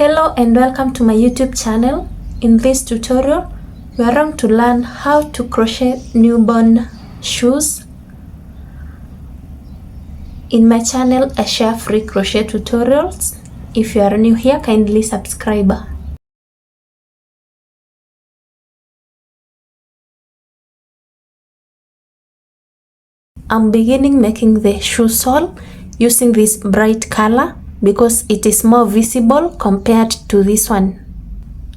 Hello and welcome to my YouTube channel. In this tutorial, we are going to learn how to crochet newborn shoes. In my channel, I share free crochet tutorials. If you are new here, kindly subscribe. I'm beginning making the shoe sole using this bright color because it is more visible compared to this one.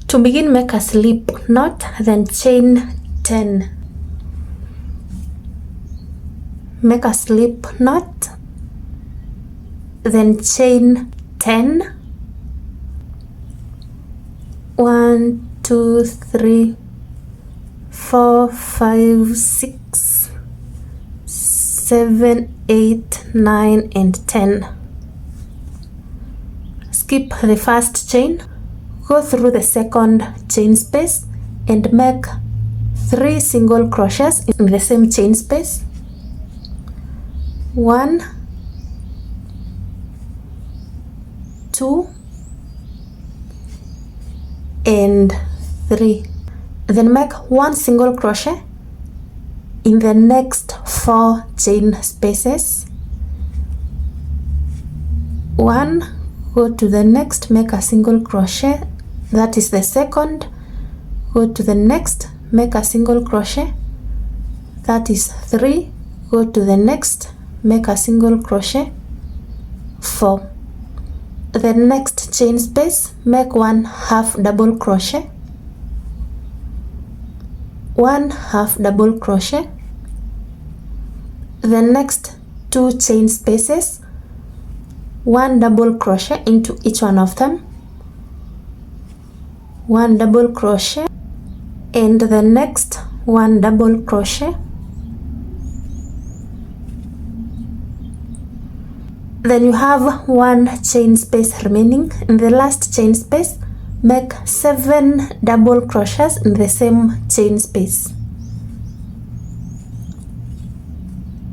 To begin, make a slip knot, then chain 10. Make a slip knot, then chain 10. 1, 2, 3, 4, 5, 6, 7, 8, 9, and 10. Skip the first chain, go through the second chain space and make 3 single crochets in the same chain space. 1, 2, and 3. Then make 1 single crochet in the next 4 chain spaces. 1, go to the next, make a single crochet, that is the second. Go to the next, make a single crochet, that is 3. Go to the next, make a single crochet, 4. The next chain space, make 1 half double crochet, 1 half double crochet. The next 2 chain spaces, 1 double crochet into each one of them, 1 double crochet, and the next 1 double crochet. Then you have 1 chain space remaining. In the last chain space, make 7 double crochets in the same chain space.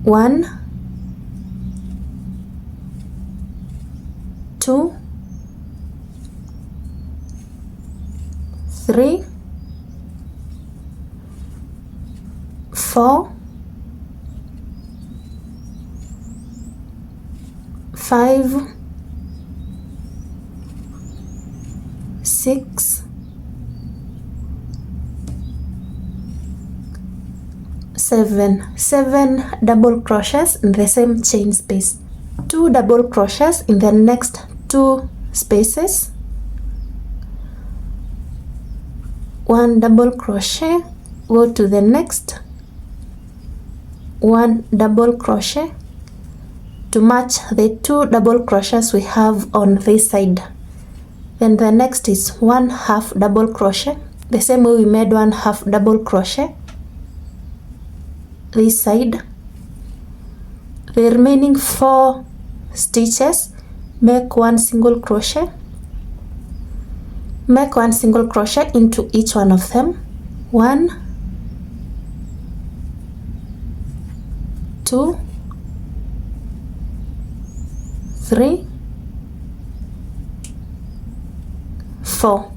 1, 2, 3, 4, 5, 6, 7 double crochets in the same chain space. 2 double crochets in the next 2 spaces. 1 double crochet, go to the next, 1 double crochet to match the 2 double crochets we have on this side. Then the next is 1 half double crochet, the same way we made 1 half double crochet this side. The remaining 4 stitches, make 1 single crochet, make 1 single crochet into each one of them. 1, 2, 3, 4.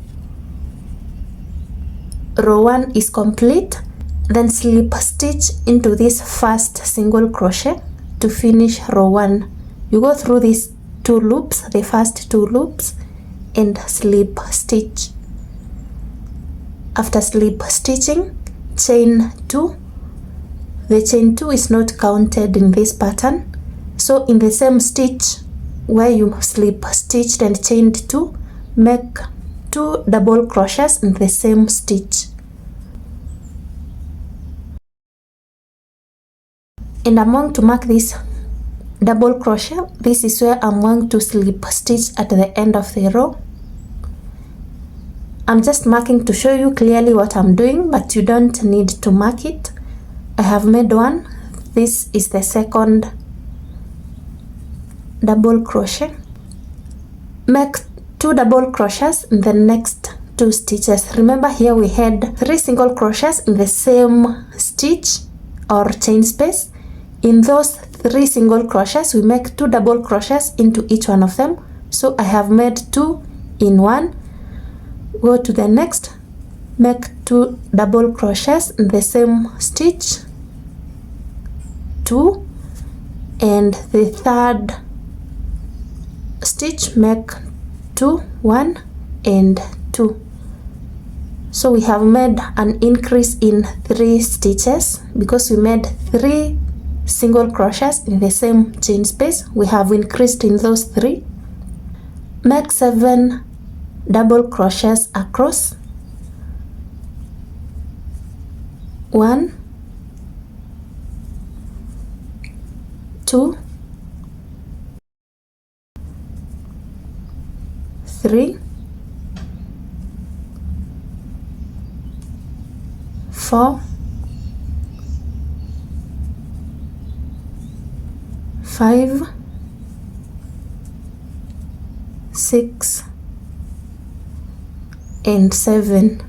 Row 1 is complete. Then slip stitch into this first single crochet to finish row 1. You go through these 2 loops, the first 2 loops, and slip stitch. After slip stitching, chain 2. The chain 2 is not counted in this pattern, so in the same stitch where you slip stitched and chained 2, make 2 double crochets in the same stitch. And I'm going to mark this double crochet. This is where I'm going to slip stitch at the end of the row. I'm just marking to show you clearly what I'm doing, but you don't need to mark it. I have made 1. This is the second double crochet. Make 2 double crochets in the next 2 stitches. Remember, here we had 3 single crochets in the same stitch or chain space. In those 3 single crochets, we make 2 double crochets into each one of them. So I have made 2 in one, go to the next, make 2 double crochets in the same stitch, 2, and the third stitch make 2, 1 and 2. So we have made an increase in 3 stitches because we made 3 single crochets in the same chain space. We have increased in those 3. Make 7 double crochets across, 1, 2, 3, 4, 5, 6 and 7.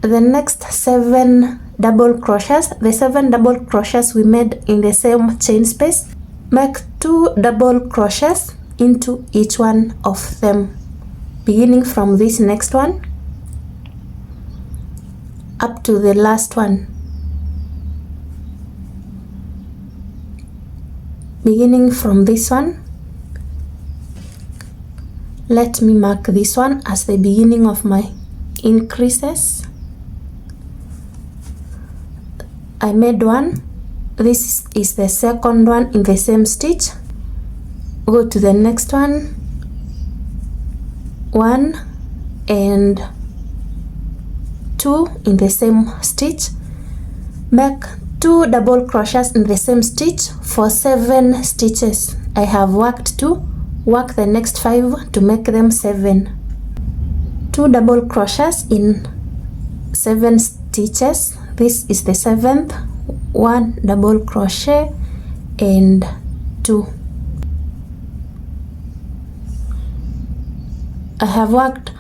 The next 7 double crochets, the 7 double crochets we made in the same chain space, make 2 double crochets into each one of them, beginning from this next one up to the last one. Beginning from this one, let me mark this one as the beginning of my increases. I made one, this is the second one in the same stitch. Go to the next one, 1 and 2 in the same stitch, make 2 double crochets in the same stitch for 7 stitches. I have worked 2, work the next 5 to make them 7. 2 double crochets in 7 stitches. This is the 7th, 1 double crochet and 2. I have worked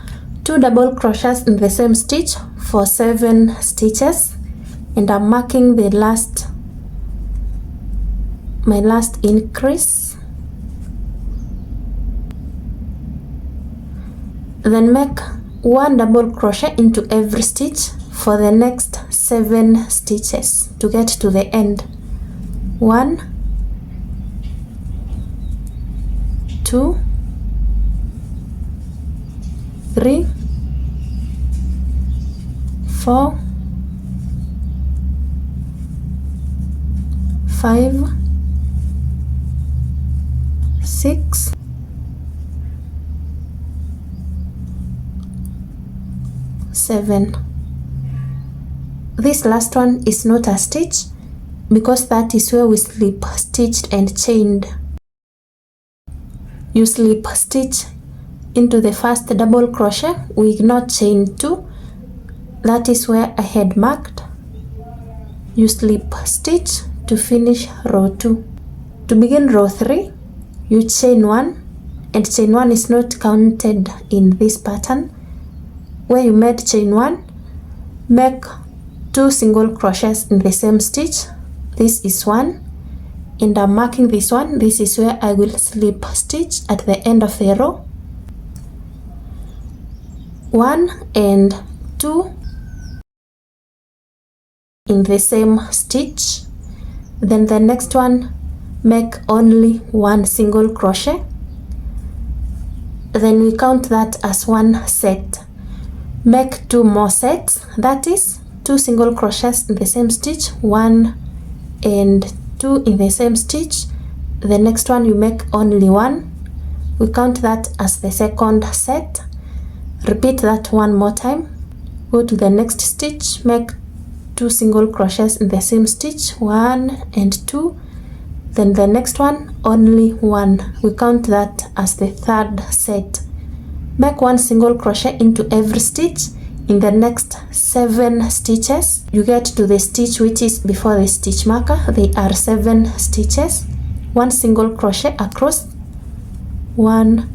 2 double crochets in the same stitch for 7 stitches, and I'm marking the my last increase. Then make 1 double crochet into every stitch for the next 7 stitches to get to the end. 1, 2, 3, 4, 5, 6, 7. This last one is not a stitch because that is where we slip stitched and chained. You slip stitch into the first double crochet, we ignore chain 2, that is where I had marked. You slip stitch to finish row 2. To begin row 3, you chain 1, and chain 1 is not counted in this pattern. Where you made chain 1, make 2 single crochets in the same stitch. This is 1, and I'm marking this one. This is where I will slip stitch at the end of the row. 1 and 2 in the same stitch. Then the next one, make only 1 single crochet. Then we count that as 1 set. Make 2 more sets, that is 2 single crochets in the same stitch, 1 and 2 in the same stitch. The next one you make only 1. We count that as the second set. Repeat that 1 more time. Go to the next stitch, make 2 single crochets in the same stitch, 1 and 2. Then the next one, only 1. We count that as the third set. Make 1 single crochet into every stitch. In the next 7 stitches, you get to the stitch which is before the stitch marker. They are 7 stitches. 1 single crochet across. 1,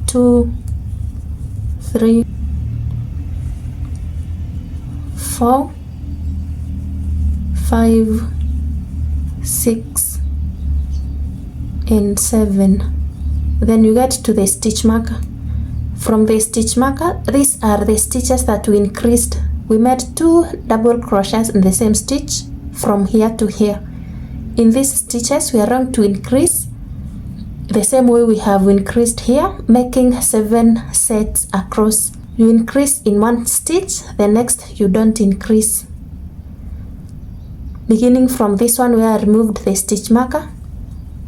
2, 3, 4, 5, 6 and 7. Then you get to the stitch marker. From the stitch marker, these are the stitches that we increased. We made 2 double crochets in the same stitch from here to here. In these stitches, we are going to increase the same way we have increased here, making 7 sets across. You increase in one stitch, the next you don't increase. Beginning from this one where I removed the stitch marker,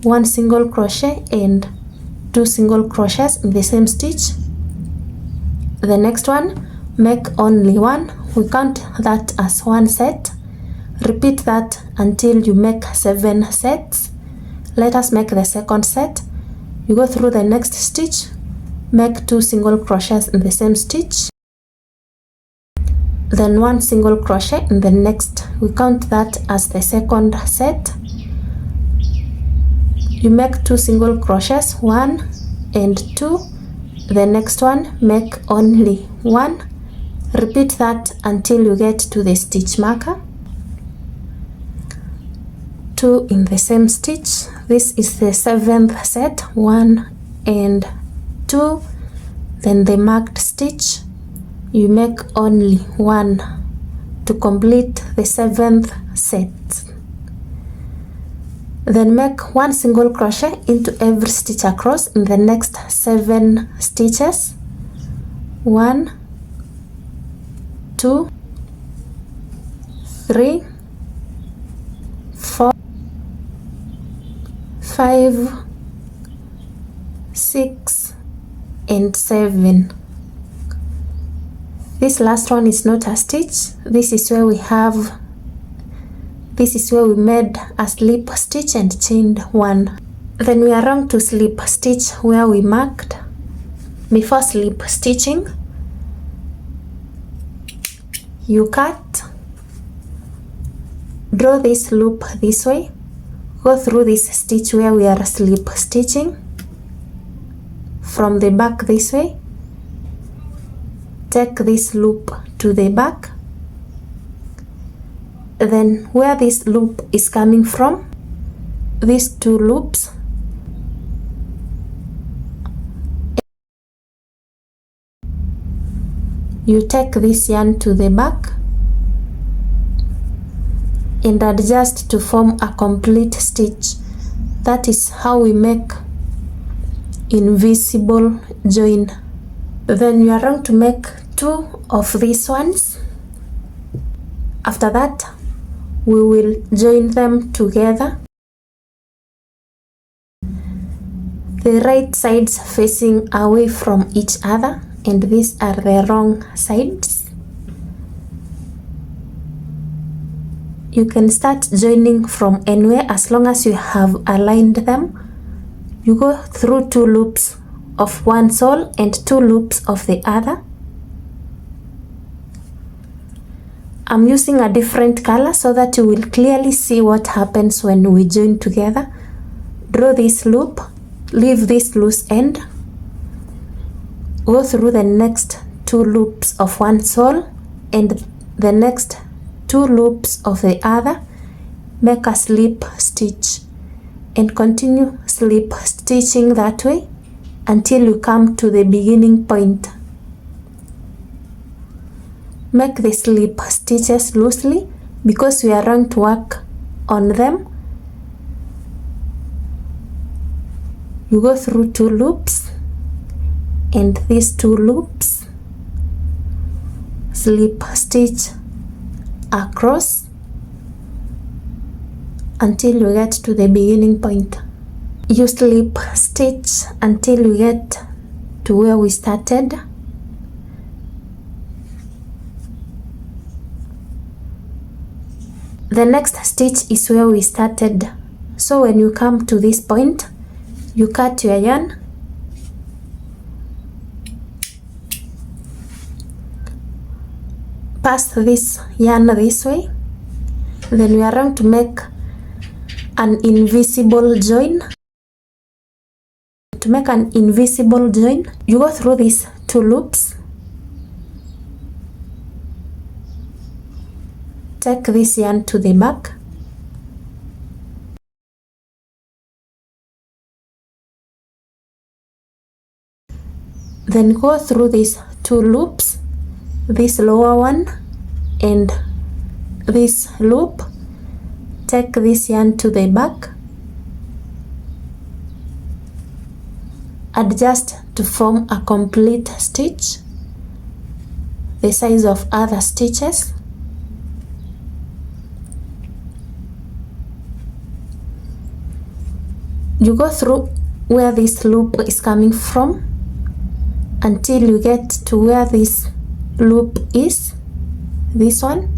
1 single crochet and 2 single crochets in the same stitch. The next one, make only 1. We count that as 1 set. Repeat that until you make 7 sets. Let us make the second set. You go through the next stitch, make 2 single crochets in the same stitch, then 1 single crochet in the next. We count that as the second set. You make 2 single crochets, 1 and 2. The next one, make only 1. Repeat that until you get to the stitch marker. 2 in the same stitch. This is the 7th set, 1 and 2. Then the marked stitch, you make only 1 to complete the 7th set. Then make 1 single crochet into every stitch across in the next 7 stitches. 1, 2, 3, 4, 5, 6 and 7. This last one is not a stitch. This is where we made a slip stitch and chained 1. Then we are going to slip stitch where we marked. Before slip stitching, you cut, draw this loop this way, go through this stitch where we are slip stitching from the back this way, take this loop to the back. Then where this loop is coming from, these 2 loops, you take this yarn to the back and adjust to form a complete stitch. That is how we make invisible join. Then you are going to make 2 of these ones. After that, we will join them together. The right sides facing away from each other, and these are the wrong sides. You can start joining from anywhere as long as you have aligned them. You go through 2 loops of one sole and 2 loops of the other. I'm using a different color so that you will clearly see what happens when we join together. Draw this loop, leave this loose end, go through the next 2 loops of one sole and the next 2 loops of the other, make a slip stitch and continue slip stitching that way until you come to the beginning point. Make the slip stitches loosely because we are going to work on them. You go through 2 loops and these 2 loops, slip stitch across until you get to the beginning point. You slip stitch until you get to where we started. The next stitch is where we started. So when you come to this point, you cut your yarn, pass this yarn this way, then we are going to make an invisible join. To make an invisible join, you go through these 2 loops, take this yarn to the back, Then go through these 2 loops, this lower one and this loop. Take this yarn to the back, adjust to form a complete stitch the size of other stitches. You go through where this loop is coming from until you get to where this loop is, this one.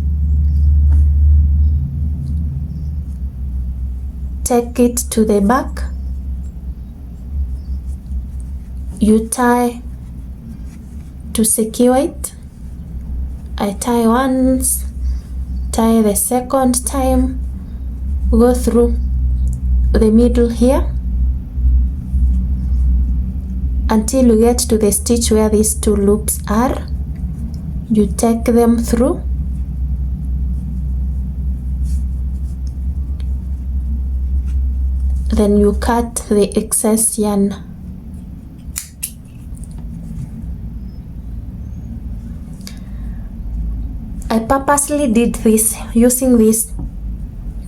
Take it to the back. You tie to secure it. I tie once, tie the second time, go through the middle here until you get to the stitch where these 2 loops are. You take them through. Then you cut the excess yarn. I purposely did this using these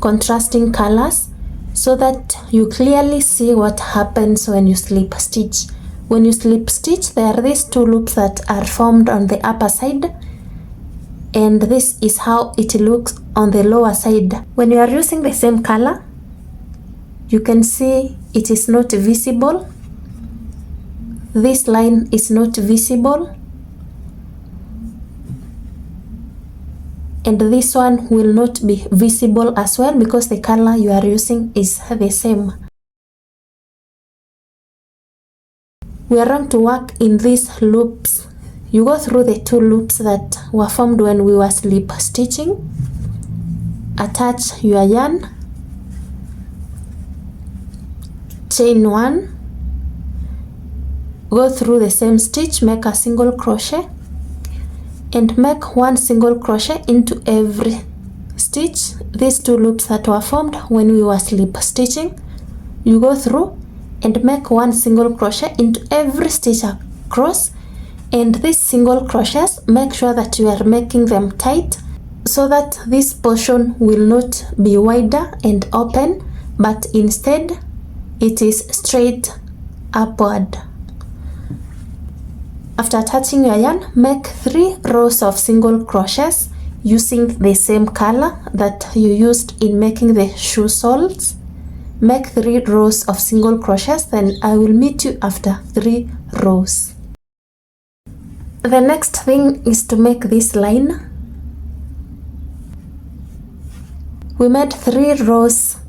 contrasting colors so that you clearly see what happens when you slip stitch. When you slip stitch, there are these 2 loops that are formed on the upper side, and this is how it looks on the lower side. When you are using the same color, you can see it is not visible. This line is not visible, and this one will not be visible as well because the color you are using is the same. We are going to work in these loops. You go through the 2 loops that were formed when we were slip stitching. Attach your yarn, chain 1, go through the same stitch, make a single crochet and make 1 single crochet into every stitch. These 2 loops that were formed when we were slip stitching, you go through and make 1 single crochet into every stitch across, and these single crochets, make sure that you are making them tight so that this portion will not be wider and open, but instead it is straight upward. After attaching your yarn, make 3 rows of single crochets using the same color that you used in making the shoe soles. Make 3 rows of single crochets, then I will meet you after 3 rows. The next thing is to make this line. We made 3 rows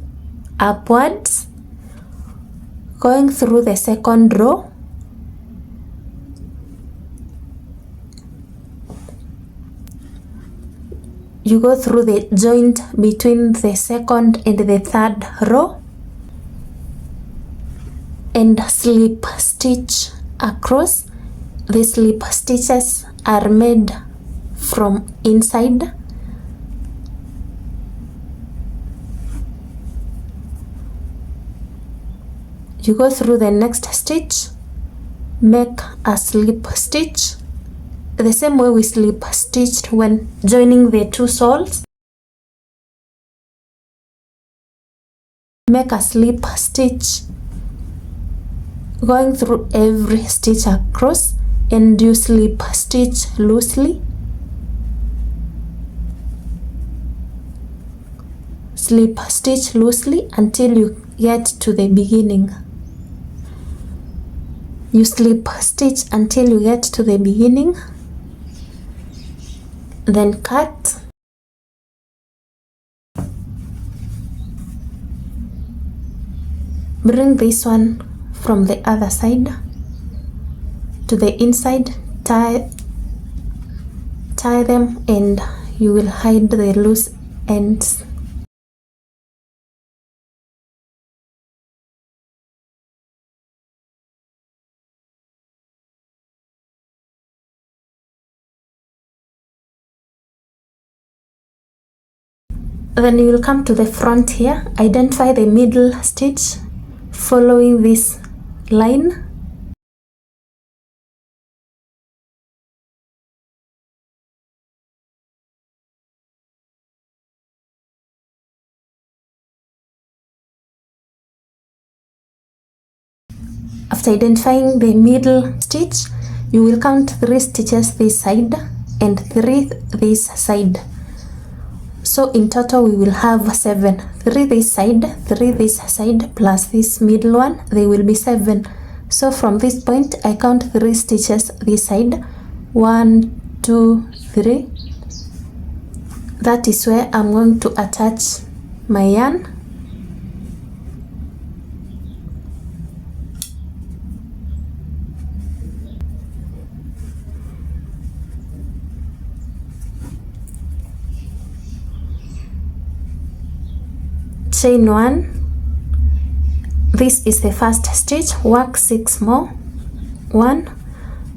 upwards, going through the second row. You go through the joint between the second and the third row and slip stitch across. The slip stitches are made from inside. You go through the next stitch, make a slip stitch the same way we slip stitched when joining the 2 soles. Make a slip stitch going through every stitch across, and you slip stitch loosely. Slip stitch loosely until you get to the beginning. You slip stitch until you get to the beginning, then cut. Bring this one from the other side to the inside, tie them, and you will hide the loose ends. Then you will come to the front here, identify the middle stitch following this line. After identifying the middle stitch, you will count 3 stitches this side and 3 this side. So in total we will have 7. 3 this side, 3 this side, plus this middle one, they will be 7. So from this point I count 3 stitches this side. 1, 2, 3. That is where I'm going to attach my yarn. Chain 1. This is the first stitch. Work 6 more. 1.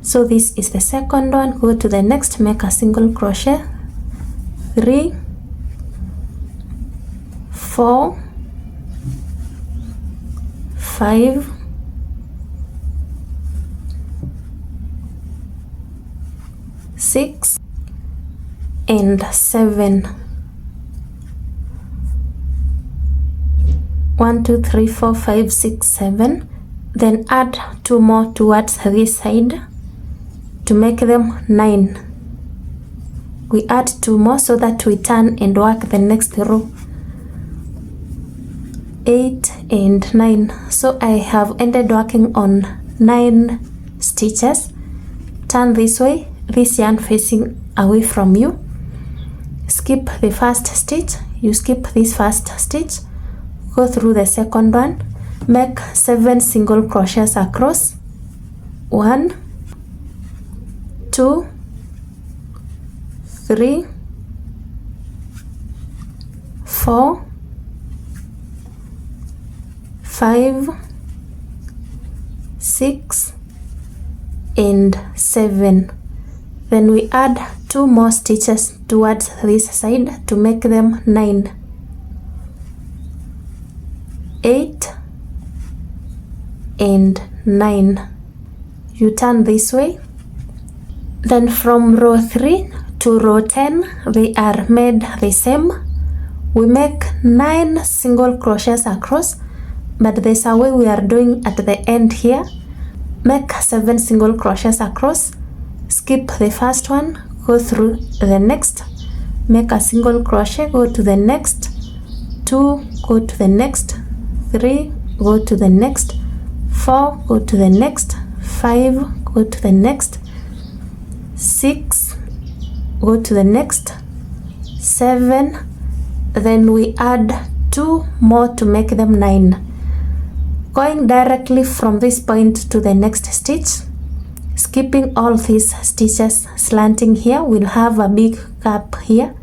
So this is the second one. Go to the next, make a single crochet. 3, 4, 5, 6 and 7. 1, 2, 3, 4, 5, 6, 7. Then add 2 more towards this side to make them 9. We add 2 more so that we turn and work the next row. 8 and 9. So I have ended working on 9 stitches. Turn this way, this yarn facing away from you. Skip the first stitch. You skip this first stitch. Go through the second one. Make 7 single crochets across. 1, 2, 3, 4, 5, 6 and 7. Then we add 2 more stitches towards this side to make them 9. 8 and 9. You turn this way. Then from row 3 to row 10, they are made the same. We make 9 single crochets across, but there's a way we are doing at the end here. Make 7 single crochets across, skip the first one, go through the next, make a single crochet, go to the next, 2, go to the next, 3, go to the next, 4, go to the next, 5, go to the next, 6, go to the next, 7, then we add 2 more to make them 9. Going directly from this point to the next stitch, skipping all these stitches slanting here, we'll have a big gap here.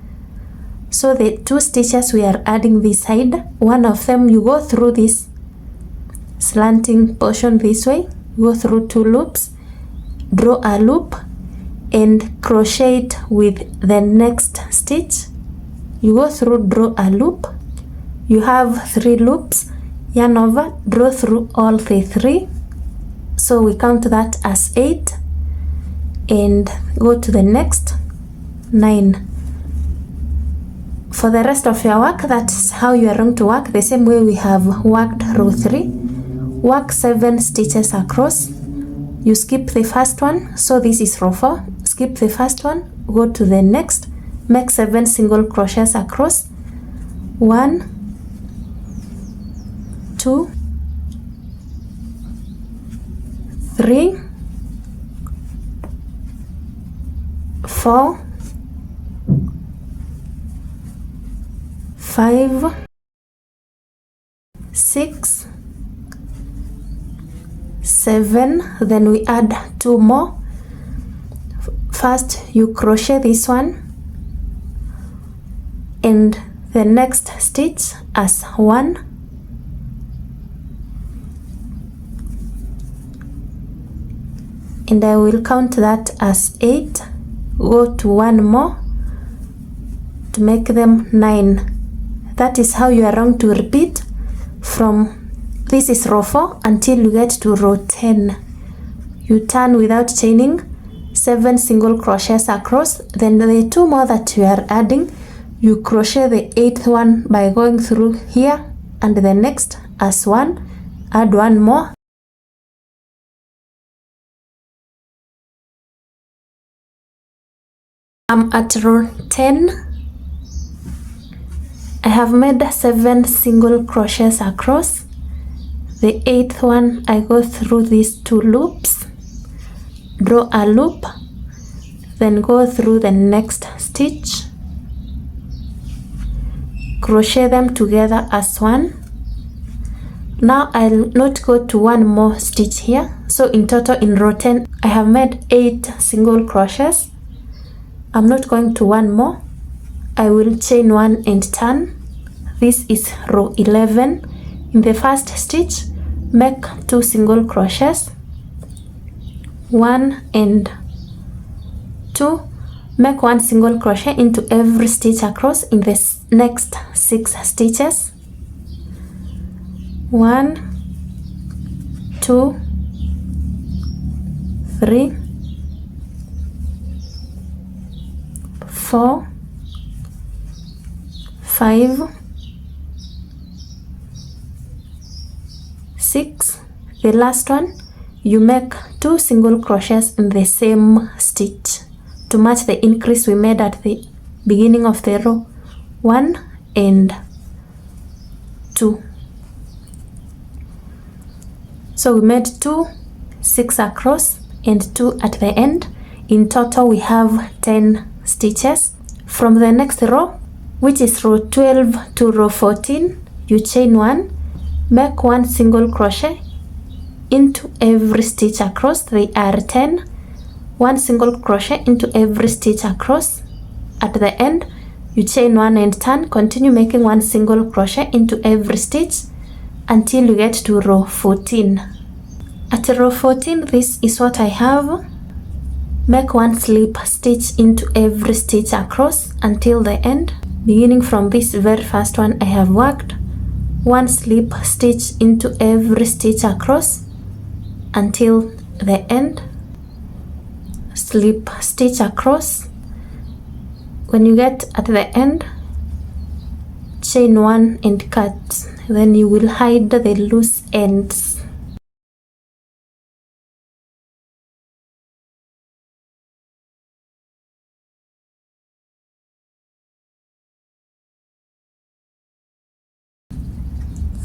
So the 2 stitches we are adding this side, one of them you go through this slanting portion this way, go through 2 loops, draw a loop and crochet it with the next stitch. You go through, draw a loop, you have 3 loops, yarn over, draw through all the 3, so we count that as 8 and go to the next, 9. For the rest of your work, that's how you are going to work the same way we have worked row 3. Work 7 stitches across, you skip the first one, so this is row 4, skip the first one, go to the next, make 7 single crochets across. 1, 2, 3, 4, 5, 6, 7, then we add 2 more. First you crochet this one and the next stitch as 1, and I will count that as 8. Go to 1 more to make them 9. That is how you are going to repeat from this is row 4 until you get to row 10. You turn without chaining, 7 single crochets across, then the 2 more that you are adding, you crochet the 8th one by going through here and the next as 1, add 1 more, I'm at row 10. I have made 7 single crochets across. The 8th one, I go through these 2 loops, draw a loop, then go through the next stitch, crochet them together as one. Now I'll not go to one more stitch here. So in total in row 10, I have made 8 single crochets. I'm not going to one more. I will chain 1 and turn. This is row 11. In the first stitch, make 2 single crochets, 1 and 2. Make 1 single crochet into every stitch across in the next 6 stitches. 1, 2, 3, 4, 5, 6. The last one, you make 2 single crochets in the same stitch to match the increase we made at the beginning of the row. 1 and 2. So we made 2, 6 across and 2 at the end. In total we have 10 stitches. From the next row, which is row 12 to row 14, you chain 1, make 1 single crochet into every stitch across. They are 10. 1 single crochet into every stitch across. At the end, you chain 1 and turn. Continue making 1 single crochet into every stitch until you get to row 14. At row 14, this is what I have. Make 1 slip stitch into every stitch across until the end. Beginning from this very first one, I have worked 1 slip stitch into every stitch across until the end. Slip stitch across. When you get at the end, chain 1 and cut. Then you will hide the loose ends.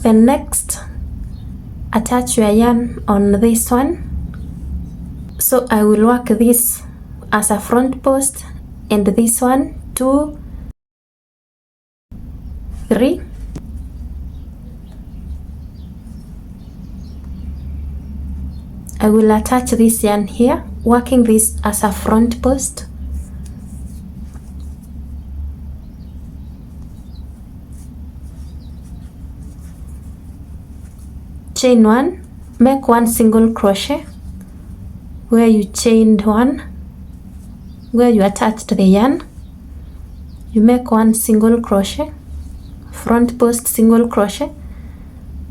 Then next, attach your yarn on this one. So I will work this as a front post and this one 2, 3. I will attach this yarn here, working this as a front post. Chain 1, make 1 single crochet where you chained 1, where you attached the yarn. You make 1 single crochet, front post single crochet,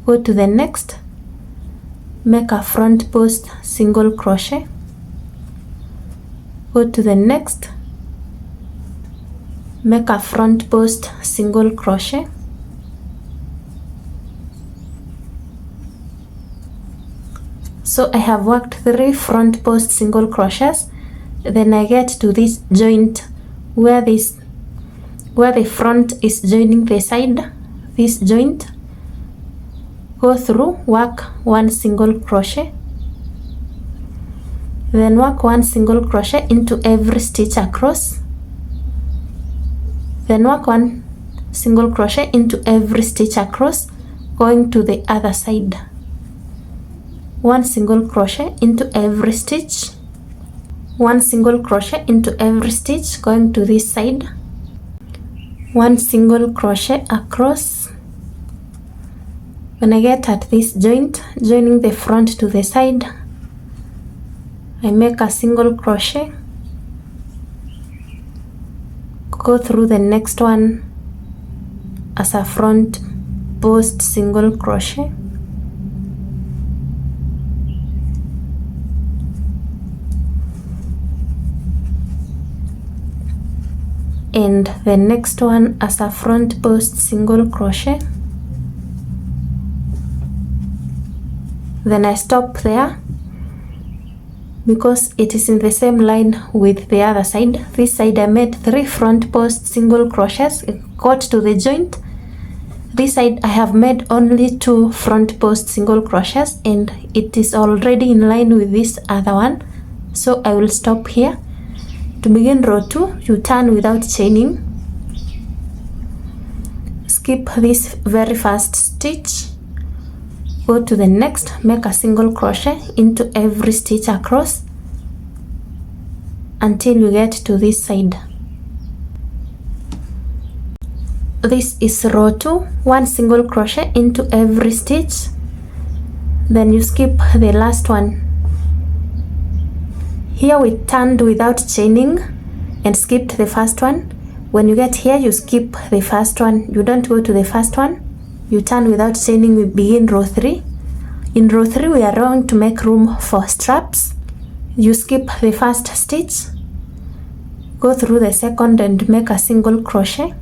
go to the next, make a front post single crochet, go to the next, make a front post single crochet, so I have worked 3 front post single crochets. Then I get to this joint where the front is joining the side, this joint. Go through, work 1 single crochet, then work 1 single crochet into every stitch across, then work 1 single crochet into every stitch across, going to the other side. 1 single crochet into every stitch, 1 single crochet into every stitch, going to this side, 1 single crochet across. When I get at this joint, joining the front to the side, I make a single crochet, go through the next one as a front post single crochet, and the next one as a front post single crochet. Then I stop there, because it is in the same line with the other side. This side I made 3 front post single crochets, got to the joint. This side I have made only 2 front post single crochets, and it is already in line with this other one, so I will stop here. To begin row 2, you turn without chaining, skip this very first stitch, go to the next, make a single crochet into every stitch across until you get to this side. This is row 2, 1 single crochet into every stitch, then you skip the last one. Here we turned without chaining and skipped the first one. When you get here, you skip the first one, you don't go to the first one, you turn without chaining. We begin row 3. In row 3 we are going to make room for straps. You skip the first stitch, go through the second and make a single crochet,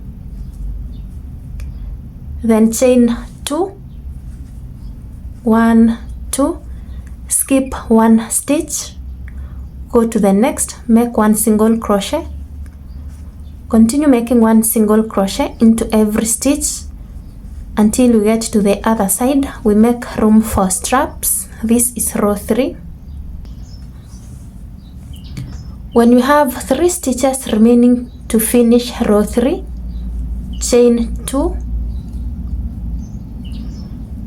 then chain 2, 1, 2, skip 1 stitch, go to the next, make 1 single crochet, continue making 1 single crochet into every stitch until we get to the other side. We make room for straps. This is row 3. When you have 3 stitches remaining to finish row 3, chain 2,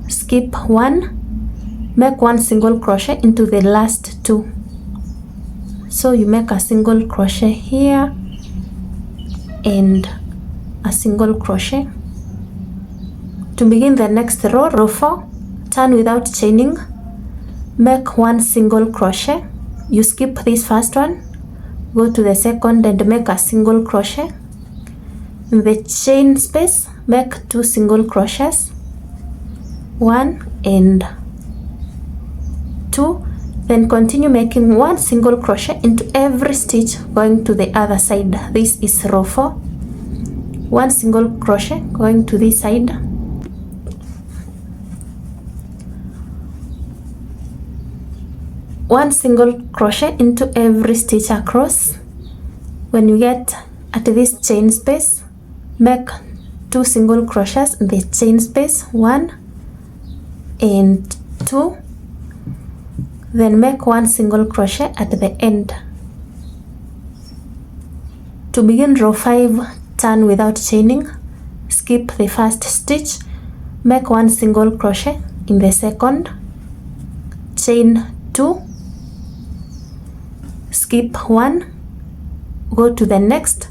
skip 1, make 1 single crochet into the last 2. So you make a single crochet here and a single crochet. To begin the next row, row 4, turn without chaining, make 1 single crochet, you skip this first one, go to the second and make a single crochet. In the chain space, make 2 single crochets, 1 and 2, then continue making 1 single crochet into every stitch going to the other side. This is row 4. 1 single crochet going to this side, 1 single crochet into every stitch across. When you get at this chain space, make 2 single crochets in the chain space, 1 and 2, then make 1 single crochet at the end. To begin row 5, turn without chaining, skip the first stitch, make 1 single crochet in the second, chain 2, skip 1, go to the next,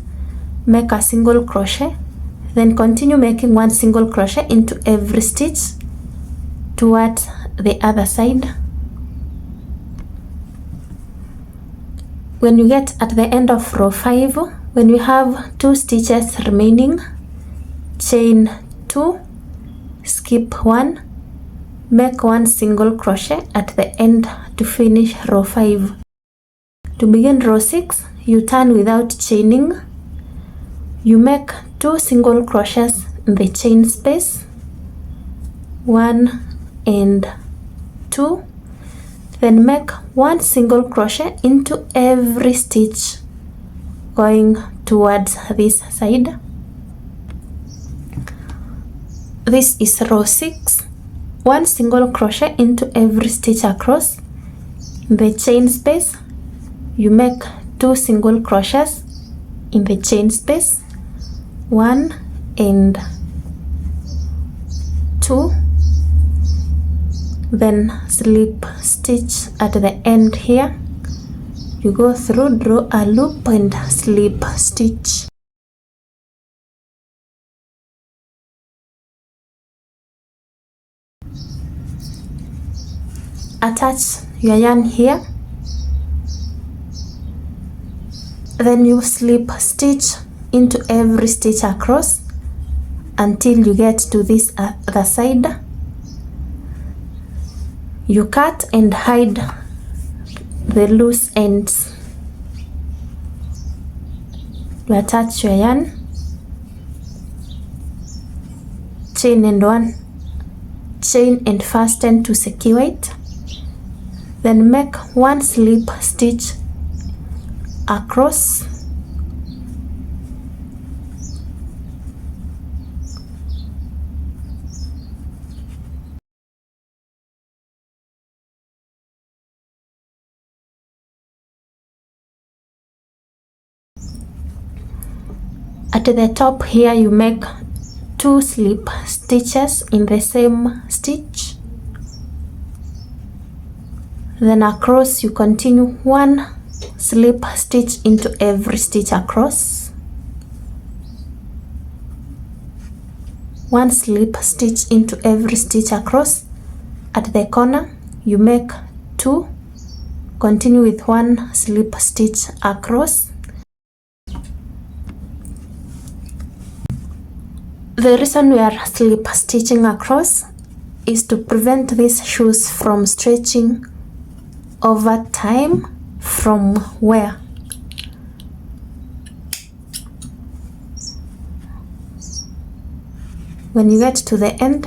make a single crochet, then continue making 1 single crochet into every stitch towards the other side. When you get at the end of row 5, when you have 2 stitches remaining, chain 2, skip 1, make 1 single crochet at the end to finish row 5. To begin row 6, you turn without chaining, you make 2 single crochets in the chain space, 1 and 2, then make 1 single crochet into every stitch going towards this side. This is row 6. 1 single crochet into every stitch across. In the chain space, you make 2 single crochets in the chain space, 1 and 2, then slip stitch at the end here. You go through, draw a loop and slip stitch. Attach your yarn here, then you slip stitch into every stitch across until you get to this other side. You cut and hide the loose ends. You attach your yarn, chain and 1, chain and fasten to secure it, Then make one slip stitch across. At the top here, you make 2 slip stitches in the same stitch. Then across you continue 1 slip stitch into every stitch across. 1 slip stitch into every stitch across. At the corner you make 2, continue with 1 slip stitch across. The reason we are slip stitching across is to prevent these shoes from stretching over time from wear. When you get to the end,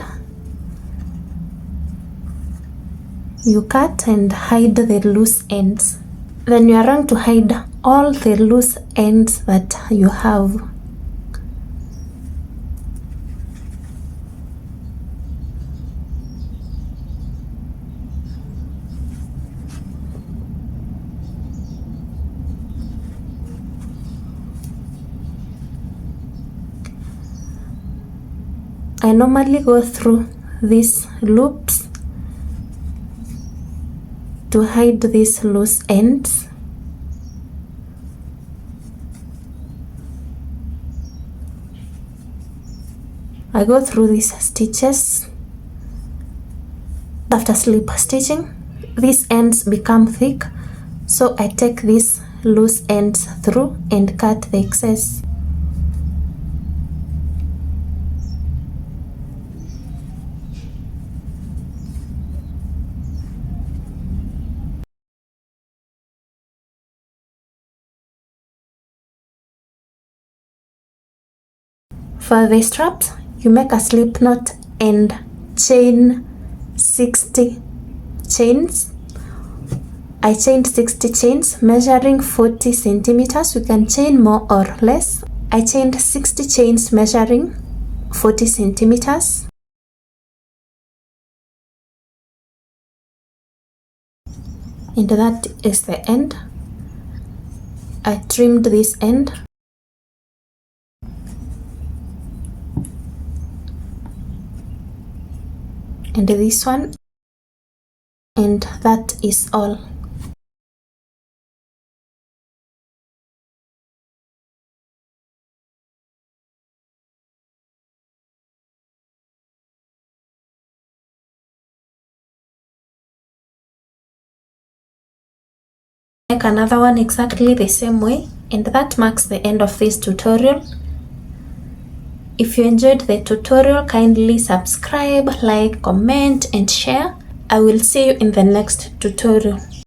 you cut and hide the loose ends. Then you are going to hide all the loose ends that you have. I normally go through these loops to hide these loose ends. I go through these stitches. After slip stitching, these ends become thick, so I take these loose ends through and cut the excess. For the straps, you make a slip knot and chain 60 chains. I chained 60 chains measuring 40 centimeters. You can chain more or less. I chained 60 chains measuring 40 centimeters. And that is the end. I trimmed this end. And this one, and that is all. Make another one exactly the same way, and that marks the end of this tutorial. If you enjoyed the tutorial, kindly subscribe, like, comment and share. I will see you in the next tutorial.